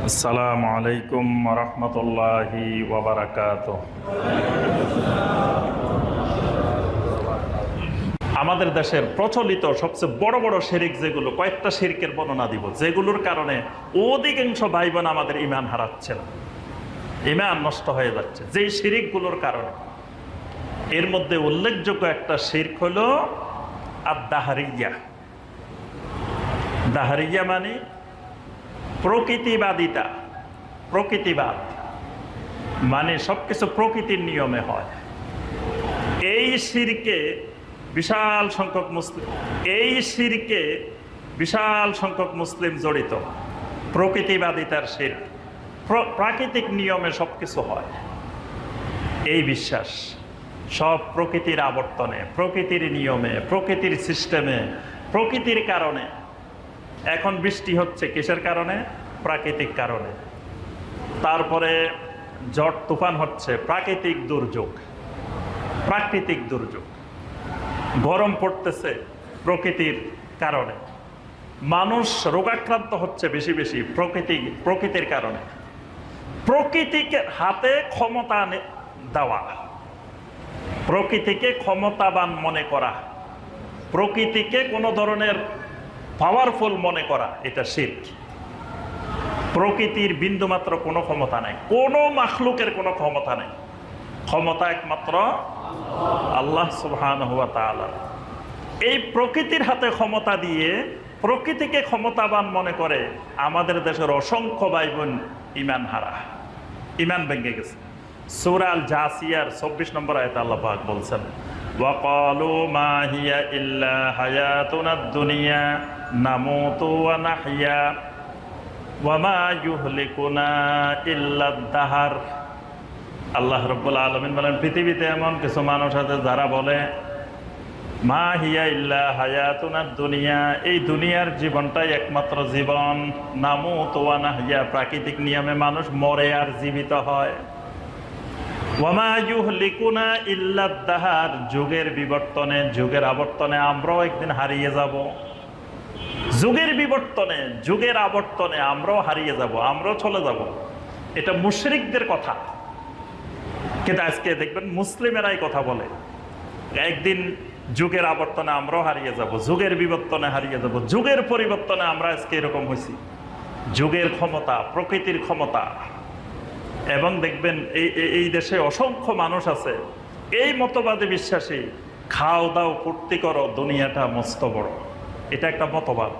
আসসালামু আলাইকুম রহমতুল্লাহি ওয়া বারাকাতুহু। আমাদের দেশের প্রচলিত সবচেয়ে বড় বড় শিরক যেগুলো, কয়েকটা শিরকের বর্ণনা দিব যেগুলোর কারণে অধিকাংশ ভাই বোন আমাদের ঈমান হারাচ্ছে, ঈমান নষ্ট হয়ে যাচ্ছে যেই শিরকগুলোর কারণে। এর মধ্যে উল্লেখযোগ্য একটা শিরক হলো আদ-দাহরিয়া। দাহরিয়া মানে প্রকৃতিবাদিতা, প্রকৃতিবাদ মানে সবকিছু প্রকৃতির নিয়মে হয়। এই শিরকে বিশাল সংখ্যক মুসলিম জড়িত। প্রকৃতিবাদিতার শিরক, প্রাকৃতিক নিয়মে সবকিছু হয় এই বিশ্বাস। সব প্রকৃতির আবর্তনে, প্রকৃতির নিয়মে, প্রকৃতির সিস্টেমে, প্রকৃতির কারণে। এখন বৃষ্টি হচ্ছে কিসের কারণে? প্রাকৃতিক কারণে। তারপরে ঝড় তুফান হচ্ছে প্রাকৃতিক দুর্যোগ, প্রাকৃতিক দুর্যোগ। গরম পড়তেছে প্রকৃতির কারণে। মানুষ রোগাক্রান্ত হচ্ছে বেশি বেশি প্রকৃতির কারণে। প্রকৃতিকে হাতে ক্ষমতা দেওয়া, প্রকৃতিকে ক্ষমতাবান মনে করা, প্রকৃতিকে কোনো ধরনের পাওয়ারফুল মনে করা, এটা শিরক। প্রকৃতির বিন্দুমাত্র কোনো ক্ষমতা নাই, কোনো মাখলুকের কোনো ক্ষমতা নেই। ক্ষমতা একমাত্র আল্লাহ সুবহানাহু ওয়া তাআলা। এই প্রকৃতির হাতে ক্ষমতা দিয়ে প্রকৃতিকে ক্ষমতাবান মনে করে আমাদের দেশের অসংখ্য ভাই বোন ঈমান হারা, ঈমান ভেঙে গেছে। সূরা আল জাসিয়ার ২৪ নম্বর আয়াতে আল্লাহ পাক বলছেন, ওয়াকালু মা হিয়া ইল্লা হায়াতুনাদ দুনিয়া নামুতু ওয়া নাহইয়া ওয়া মা ইউহলিকুনা ইল্লাদ দাহর। আল্লাহ রাব্বুল আলামিন বলেন, পৃথিবীতে এমন কিছু মানুষ আছে যারা বলে মা হিয়া ইল্লা হায়াতুনাদ দুনিয়া, এই দুনিয়ার জীবনটাই একমাত্র জীবন। নামুতু ওয়া নাহইয়া, প্রাকৃতিক নিয়মে মানুষ মরে আর জীবিত হয়। ওয়া মা ইউহলিকুনা ইল্লাদ দাহর, যুগের বিবর্তনে, যুগের আবর্তনে আমরাও একদিন হারিয়ে যাব। যুগের বিবর্তনে, যুগের আবর্তনে আমরাও হারিয়ে যাব, আমরাও চলে যাব। এটা মুশরিকদের কথা। কিন্তু আজকে দেখবেন মুসলিমেরাই কথা বলে একদিন যুগের আবর্তনে আমরাও হারিয়ে যাব, যুগের বিবর্তনে হারিয়ে যাব, যুগের পরিবর্তনে আমরা আজকে এরকম হয়েছি। যুগের ক্ষমতা, প্রকৃতির ক্ষমতা। এবং দেখবেন এই দেশে অসংখ্য মানুষ আছে এই মতবাদে বিশ্বাসী। খাও দাও ফুর্তি করো, দুনিয়াটা মস্ত বড়। এটা একটা মতবাদ,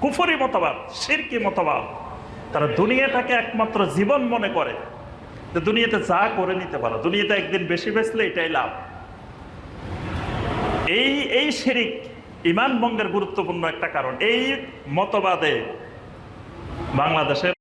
কুফরি মতবাদ, শিরকি মতবাদ। তারা দুনিয়াটাকে একমাত্র জীবন মনে করে, যে দুনিয়াতে যা করে নিতে পারো, দুনিয়াতে একদিন বেশি বেচলে এটাই লাভ। এই শিরিক ঈমান ভঙ্গের গুরুত্বপূর্ণ একটা কারণ। এই মতবাদে বাংলাদেশের